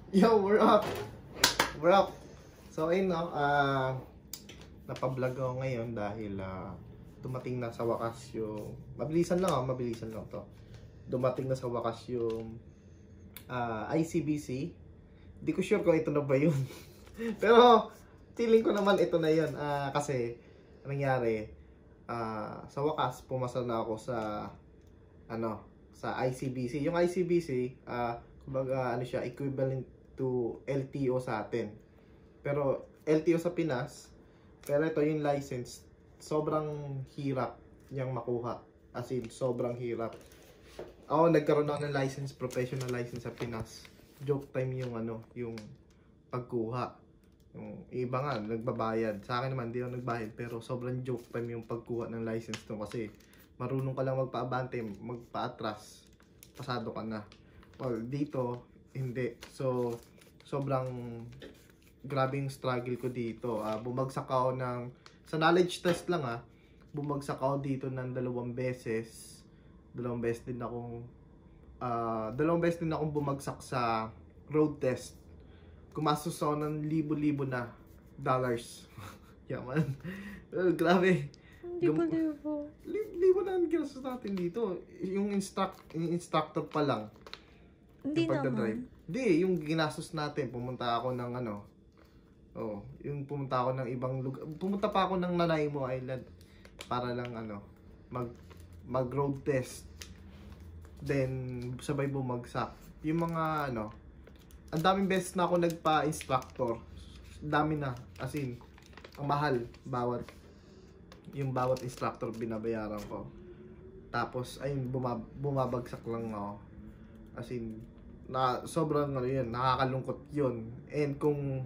Yo, we're up! We're up! So, ayun no, napablog ako ngayon dahil dumating na sa wakas yung, mabilisan lang to. Dumating na sa wakas yung ICBC. Hindi ko sure kung ito na ba yun. Pero, feeling ko naman ito na yun. Kasi, anong nangyari, sa wakas, pumasa na ako sa, sa ICBC. Yung ICBC, kumbaga, siya, equivalent to LTO sa atin. Pero LTO sa Pinas, pero ito yung license, sobrang hirap niyang makuha. As in, sobrang hirap. Ako nagkaroon ako ng license, professional license sa Pinas. Joke time yung yung pagkuha. Yung iba nga nagbabayad. Sa akin naman, hindi ako nagbayad, pero sobrang joke time yung pagkuha ng license to kasi marunong ka lang magpaabante, magpaatras, pasado ka na. Well, dito hindi. So, sobrang grabe yung struggle ko dito. Bumagsak ako sa knowledge test lang bumagsak ako dito ng dalawang beses. Dalawang beses din akong bumagsak sa road test. Gumastos ako ng libo-libo na dollars. Yaman. Grabe. Hindi ko libo. Libo na ang ginastos natin dito. Yung instructor pa lang. Hindi Yung pagdadrive. naman. Hindi, yung ginastos natin. Pumunta ako ng yung pumunta ako ng ibang lugar. Pumunta pa ako ng Nanaimo Island para lang mag road test. Then sabay bumagsak. Yung mga ang daming beses na ako nagpa-instructor. Dami na, as in, ang mahal bawat instructor binabayaran ko. Tapos ayun bumabagsak lang ako. As in, sobrang yun, nakakalungkot yun. And kung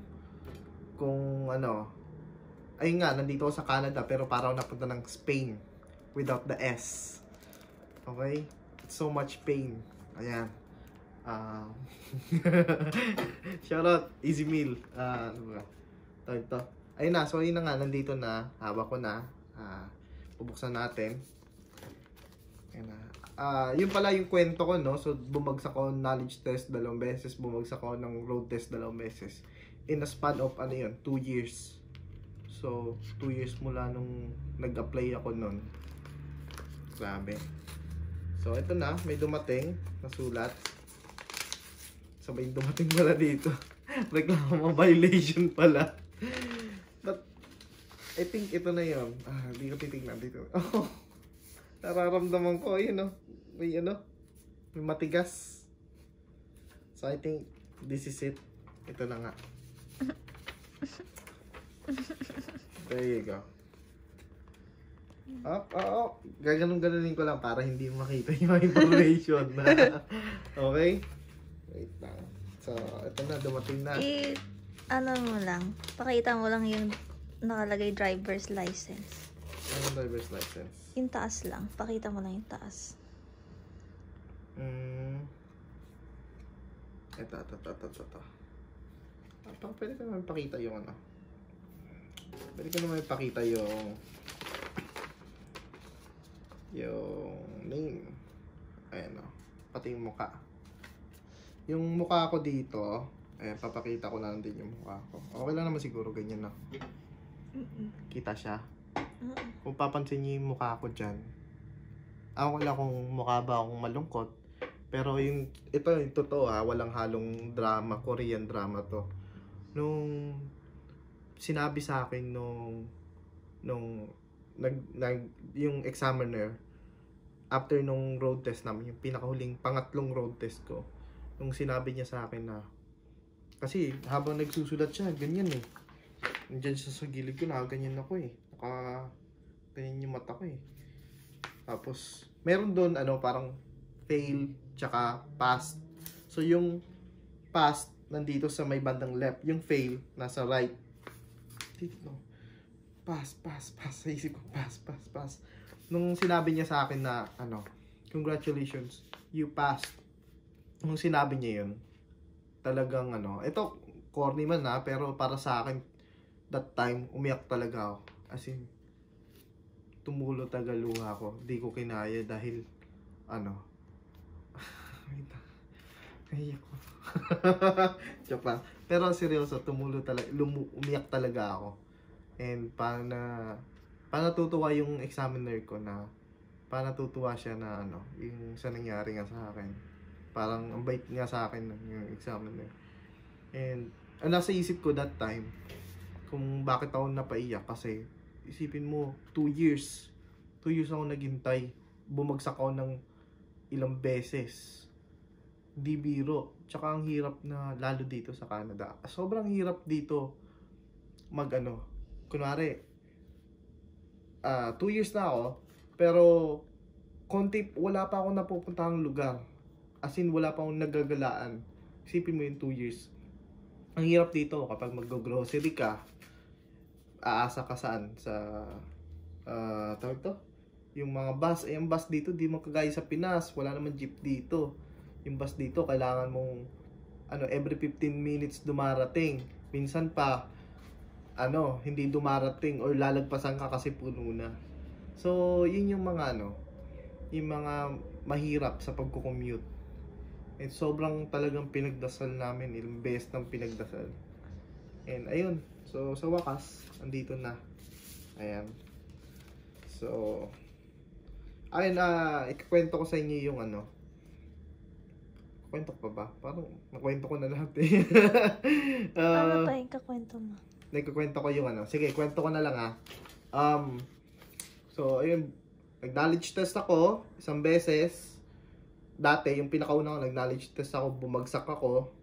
ayun nga, nandito ako sa Canada pero parang napunta ng Spain without the S. Okay? It's so much pain. Ayan. Shoutout, Easy Meal. Ano ba? Ito. Ayun na, so yun na nga, nandito na. Hawak ko na. Bubuksan natin. Ayan na. Yun pala yung kwento ko, no? So, bumagsak ako knowledge test 2 beses, bumagsak ako ng road test 2 beses. In a span of, 2 years. So, 2 years mula nung nag-apply ako nun. Grabe. So, ito na, may dumating na sulat. So, may dumating pala dito. Reklamo violation pala. But, I think ito na yun. Hindi ko titignan dito. Oh, nararamdaman ko, may matigas. So I think this is it. Ito na nga. There you go. Gaganon-ganonin ko lang para hindi makita yung information. Okay? Wait lang. So, ito na, dumating na. Mo lang. Pakita mo lang yung nakalagay driver's license. Anong driver's license? Yung taas lang. Pakita mo lang yung taas. Ito. Pwede ko naman ipakita yung Pwede ko naman ipakita yung name. Ayan pati yung mukha. Yung mukha ko dito, papakita ko lang din yung mukha ko. Okay lang naman siguro ganyan Kita siya. Kung papansin niyo yung mukha ko dyan, ako lang kung mukha ba akong malungkot. Pero ito yung totoo walang halong drama, Korean drama to. Nung sinabi sa akin yung examiner, after nung road test namin, yung pinakahuling pangatlong road test ko, nung sinabi niya sa akin na, kasi habang nagsusulat siya, ganyan nandiyan siya sa gilid ko, ganyan ako ganyan yung mata ko Tapos, meron doon parang fail, tsaka past. So, yung past, nandito sa may bandang left. Yung fail, nasa right. Dito. Pass. Sa isip ko, pass. Nung sinabi niya sa akin na, congratulations, you passed. Nung sinabi niya yun, talagang, ito, corny man pero para sa akin, that time, umiyak talaga ako. As in, tumulo tagaluha ko. Di ko kinaya dahil, Ay, ako. Joke lang. Pero seryoso, umiyak talaga ako. And paano natutuwa yung examiner ko na paano natutuwa siya na ano, yung sa nangyari nga sa akin. Parang ang bait nga sa akin yung examiner. And ang nasa isip ko that time, kung bakit ako napaiyak kasi isipin mo, 2 years. 2 years ako naghintay. Bumagsak ako ng ilang beses. Di biro. Tsaka ang hirap na lalo dito sa Canada. Sobrang hirap dito kunwari, 2 years na ako, pero wala pa akong napupuntahang lugar. As in, wala pa akong nagagalaan. Isipin mo yung 2 years. Ang hirap dito kapag mag-grocery ka, aasa ka saan? Sa, tawag to? Yung mga bus. Yung bus dito, di mo kagaya sa Pinas. Wala naman jeep dito. Yung bus dito, kailangan mong, every 15 minutes dumarating. Minsan pa, hindi dumarating or lalagpasan ka kasi puno na. So, yun yung mga yung mga mahirap sa pagko-commute. And sobrang talagang pinagdasal namin, ilang beses ng pinagdasal. And ayun, so sa wakas, andito na. Ayan. So, ayun, ikukwento ko sa inyo yung kwento ko pa ba? Parang nakwento ko na lahat eh. Ano pa yung kakwento mo? Nagkukwento ko yung Sige, kwento ko na lang So, ayun, nag-knowledge test ako isang beses. Dati, yung pinakauna ko, nag-knowledge test ako, bumagsak ako.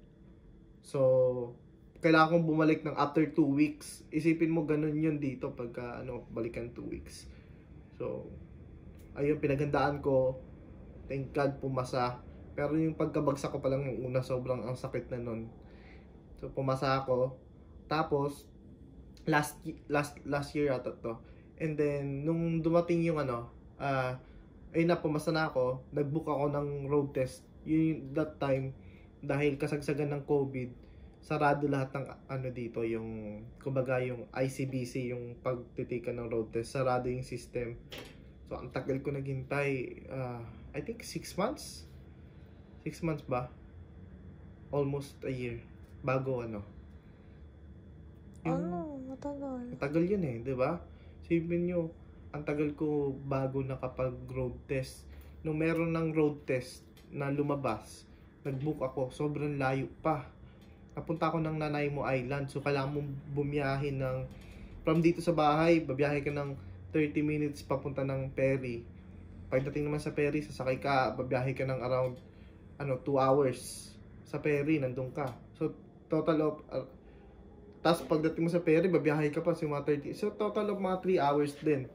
So, kailangan kong bumalik ng after 2 weeks. Isipin mo, ganun yun dito pagka, balikan 2 weeks. So, ayun, pinaghandaan ko. Thank God, pumasa. Pero yung pagkabagsak ko pa lang yung una, sobrang ang sakit na nun. So, pumasa ako. Tapos, last year ata to. And then, nung dumating yung ayun na, pumasa na ako, nag-book ako ng road test. That time, dahil kasagsagan ng COVID, sarado lahat ng dito, yung, kumbaga yung ICBC, yung pagtitikan ng road test, sarado yung system. So, ang tagal ko naghintay, I think 6 months? 6 months ba? Almost a year. Bago Matagal. Matagal yun eh, di ba? Sabihin nyo, ang tagal ko bago nakapag road test. Nung meron ng road test na lumabas, nag-book ako, sobrang layo pa. Napunta ako ng Nanaimo Island, so kailangan mong bumiyahe from dito sa bahay, babiyahe ka ng 30 minutes papunta ng ferry. Pagdating naman sa ferry, sasakay ka, babiyahe ka ng around 2 hours sa ferry, nandun ka. So, total of tapos pagdating mo sa ferry, babiyahe ka pa sa mga 30. So, total of mga 3 hours din.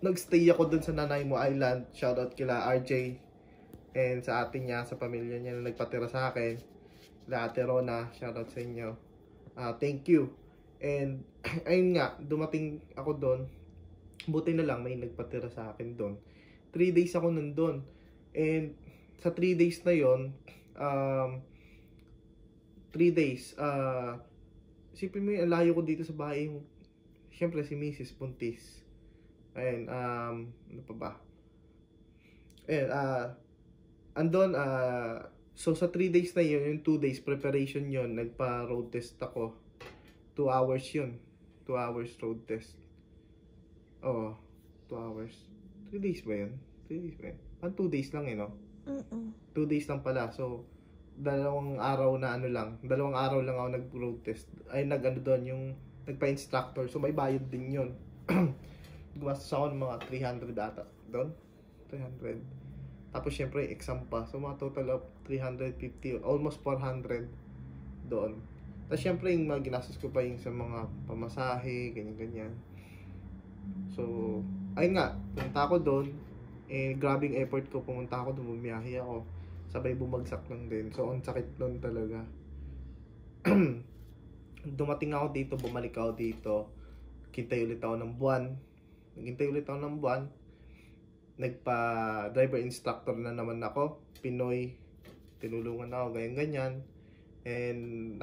Nagstay ako dun sa Nanaimo Island. Shoutout kila RJ. And sa atin niya, sa pamilya niya na nagpatira sa akin. Sila Ate Rona, shoutout sa inyo. Thank you. And, ayun nga, dumating ako doon. Buti na lang, may nagpatira sa akin doon. 3 days ako nandun. And, sa 3 days na yon 3 days, isipin mo yung layo ko dito sa bahay, yung siyempre si Mrs. Buntis. Ayun, ano pa ba? Ayun, andon, so sa 3 days na yun, yung 2 days preparation yun, nagpa-road test ako. 2 hours yun. 2 hours road test. Oo, 2 hours. 3 days ba yun? 3 days ba yun? 2 days lang no? 2 days lang pala. So, 2 araw na dalawang araw lang ako nag-road test. Ay, doon, yung nagpa-instructor. So, may bayad din yun. Gumastos ako ng mga 300 ata doon. 300. Tapos, syempre, exam pa. So, mga total of 350, almost 400 doon. Tapos, syempre, yung mga ginastos ko pa yung sa mga pamasahe, ganyan-ganyan. So, ayun nga, punta ako doon. Grabing effort ko, pumunta ako doon, bumiyahe ako. Sabay bumagsak lang din. So, ang sakit doon talaga. Dumating ako dito, bumalik ako dito. Naghintay ulit ako ng buwan. Nagpa-driver instructor na naman ako. Pinoy. Tinulungan ako, ganyan-ganyan. And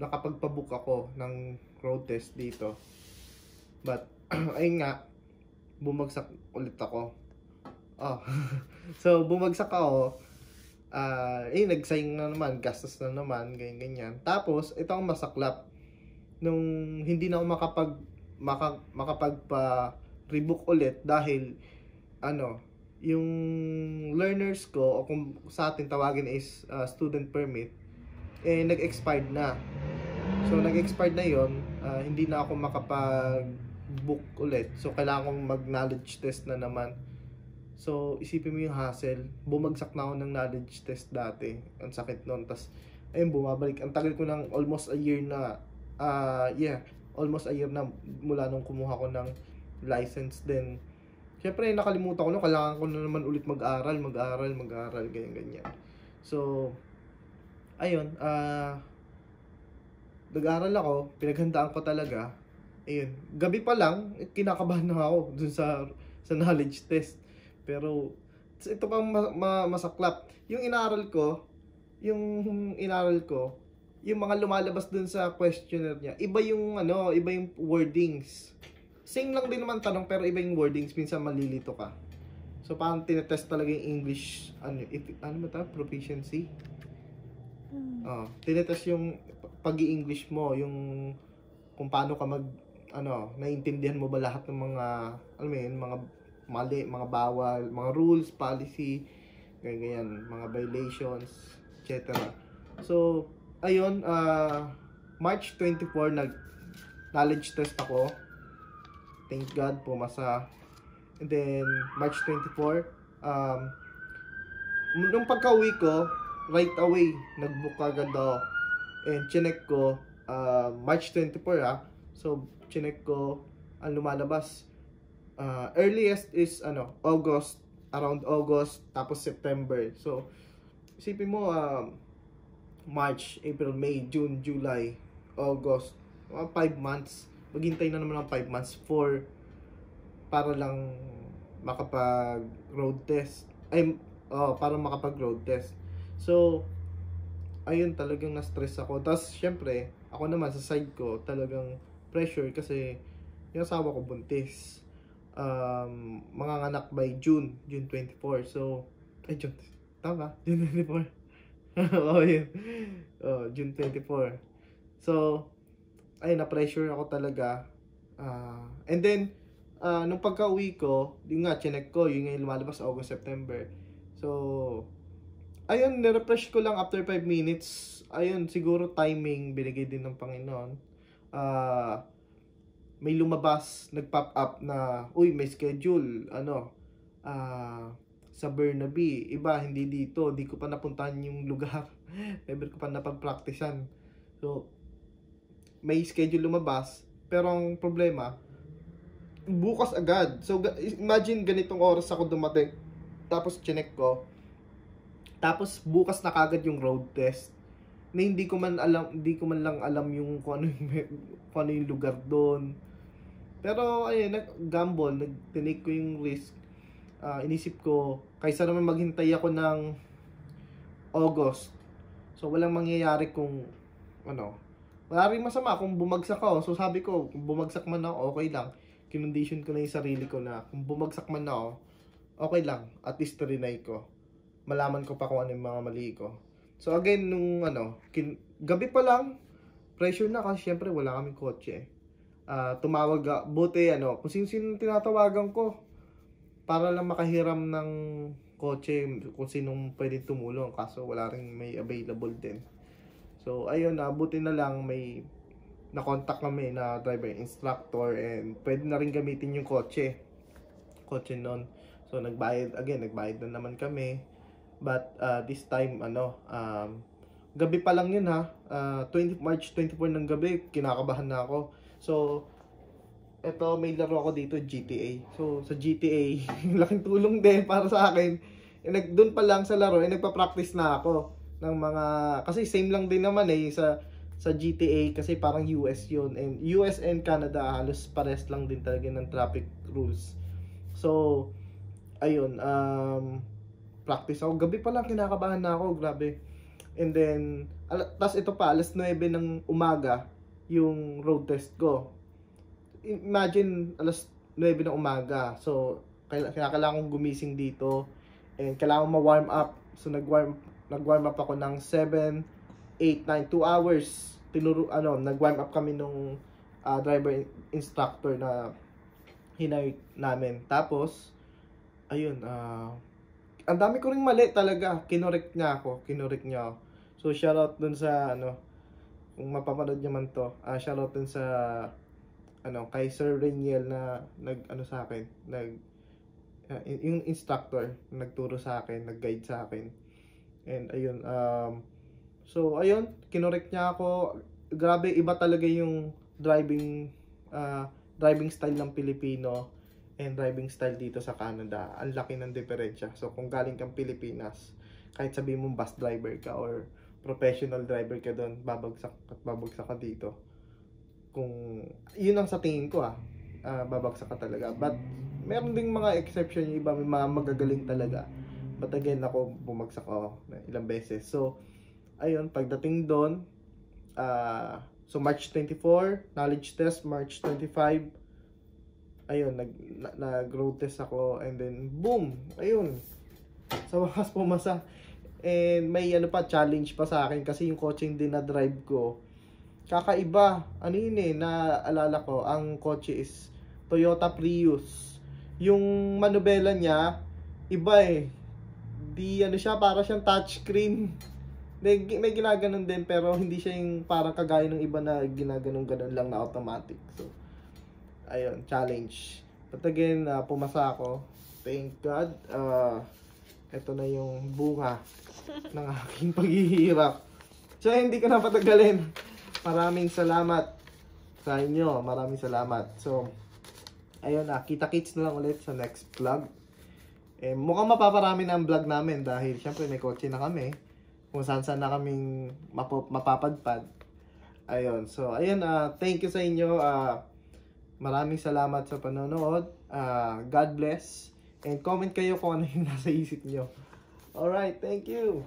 nakapagpabook ako ng road test dito. But, ayun nga, bumagsak ulit ako. So, bumagsak ako. Nagsayang na naman, gastos na naman, ganyan. Tapos, ito ang masaklap. Nung hindi na ako makapagpa-rebook ulit dahil, yung learners ko, o kung sa atin tawagin is student permit, nag-expired na. So, nag-expired na yon, hindi na ako makapag-book ulit. So, kailangan kong mag-knowledge test na naman. So, isipin mo yung hassle. Bumagsak na ako ng knowledge test dati. Ang sakit nun. Tapos, bumabalik. Ang tagal ko ng almost a year na, almost a year na mula nung kumuha ko ng license. Then, syempre, nakalimutan ko na. Kailangan ko na naman ulit mag-aral, ganyan. So, ayun, nag-aral ako. Pinaghandaan ko talaga. Ayun, gabi pa lang, kinakabahan na ako dun sa knowledge test. Pero, ito pang masaklap. Yung inaral ko, yung mga lumalabas dun sa questionnaire niya, iba yung wordings. Same lang din naman tanong, pero iba yung wordings. Minsan malilito ka. So, parang tinetest talaga yung English, proficiency? Tinetest yung pag-i-English mo, yung kung paano ka naiintindihan mo ba lahat ng mga, mga mali, mga bawal, mga rules, policy, ganyan, mga violations, etc. So, ayun, March 24, nag-knowledge test ako. Thank God, pumasa. And then, March 24, nung pagka-uwi ko, right away, nag-book agad ako. And chinek ko, March 24 So, chinek ko, ang lumalabas, earliest is August, around August, tapos September. So, isipin mo, March, April, May, June, July, August, 5 months. Maghintay na naman ng 5 months para lang makapag road test. Para makapag road test. So, ayun, talagang na-stress ako. Tapos, syempre, ako naman sa side ko, talagang pressure kasi yung asawa ko buntis. Manganganak by June 24. So, June, tama? June 24. Yun. June 24. So, na-pressure ako talaga. And then, nung pagka-uwi ko, yung nga, chinek ko, yung lumalabas August, September. So, ayun, nirefresh ko lang after 5 minutes. Ayun, siguro timing, binigay din ng Panginoon. May lumabas, nag-pop up na, may schedule, sa Burnaby. Iba, hindi dito. Di ko pa napuntahan yung lugar. Never ko pa napag-practicean. So, may schedule lumabas. Pero ang problema, bukas agad. So, imagine ganitong oras ako dumating. Tapos, chinek ko. Tapos, bukas na kagad yung road test. Na hindi ko man lang alam yung kung ano yung lugar doon. Pero ayun, nag-gamble, tinake ko yung risk. Inisip ko, kaysa naman maghintay ako ng August. So walang mangyayari kung wala rin masama kung bumagsak ako. So sabi ko, kung bumagsak man ako, okay lang. Kinondition ko na yung sarili ko na kung bumagsak man ako, okay lang. At least trinay ko. Malaman ko pa kung ano yung mga mali ko. So again, nung gabi pa lang, pressure na kasi syempre wala kaming kotse. Tumawag, buti kung sino tinatawagan ko para lang makahiram ng kotse, kung sinong pwede tumulong, kaso wala rin may available din. So ayun, buti na lang may na-contact kami na driver instructor and pwede na rin gamitin yung kotse nun. So nagbayad na naman kami. But this time gabi pa lang yun March 24 ng gabi, kinakabahan na ako. So eto, may laro ako dito, GTA. So sa GTA, laking tulong din para sa akin. Doon pa lang sa laro, nagpa-practice na ako ng mga, kasi same lang din naman sa GTA, kasi parang US yun. And US and Canada, halos pares lang din talaga ng traffic rules. So ayun, practice ako. Gabi pa lang, kinakabahan na ako, grabe. And then, tas ito pa, alas 9 ng umaga, yung road test ko. Imagine, alas 9 ng umaga. So, kailangan kong gumising dito. And kailangan ma-warm up. So, nag-warm nag-warm up ako ng 7, 8, 9, 2 hours. Nag-warm up kami nung driver instructor na hinay namin. Tapos, ayun, ang dami ko ring mali talaga. Kinorek niya ako. So, shoutout dun sa, kung mapapanood niyo man to, shoutout dun sa, kay Sir Reniel na sa akin, yung instructor, nagturo sa akin, nag-guide sa akin. And, ayun, so, ayun, kinorek niya ako. Grabe, iba talaga yung driving style ng Pilipino and driving style dito sa Canada. Ang laki ng diferensya. So, kung galing kang Pilipinas, kahit sabihin mong bus driver ka or professional driver ka doon, babagsak ka dito. Kung, yun ang sa tingin ko babagsak ka talaga. But, meron ding mga exception, yung iba may mga magagaling talaga. But again, ako, bumagsak ako ilang beses. So, ayun, pagdating doon, so March 24, knowledge test, March 25, ayun, nag-road test ako, and then, boom, ayun, sa wakas pumasa. And may challenge pa sa akin kasi yung kotse din na drive ko, kakaiba. Naalala ko, ang kotse is Toyota Prius. Yung manubela niya, iba di siya, para siyang touchscreen. May ginaganon din, pero hindi siya yung parang kagaya ng iba na ginaganon-ganon lang na automatic. So, ayun, challenge. But again, pumasa ako. Thank God. Ito na yung bunga ng aking paghihirap. So, hindi ko na patagalin. Maraming salamat sa inyo. Maraming salamat. So, ayun kita-kits na lang ulit sa next vlog. Mukhang mapaparami na ang vlog namin dahil syempre may kotse na kami. Kung saan na kaming mapapadpad. Ayun. So, ayun. Thank you sa inyo. Maraming salamat sa panonood. God bless. And comment kayo kung ano yung nasa isip nyo. Alright, thank you.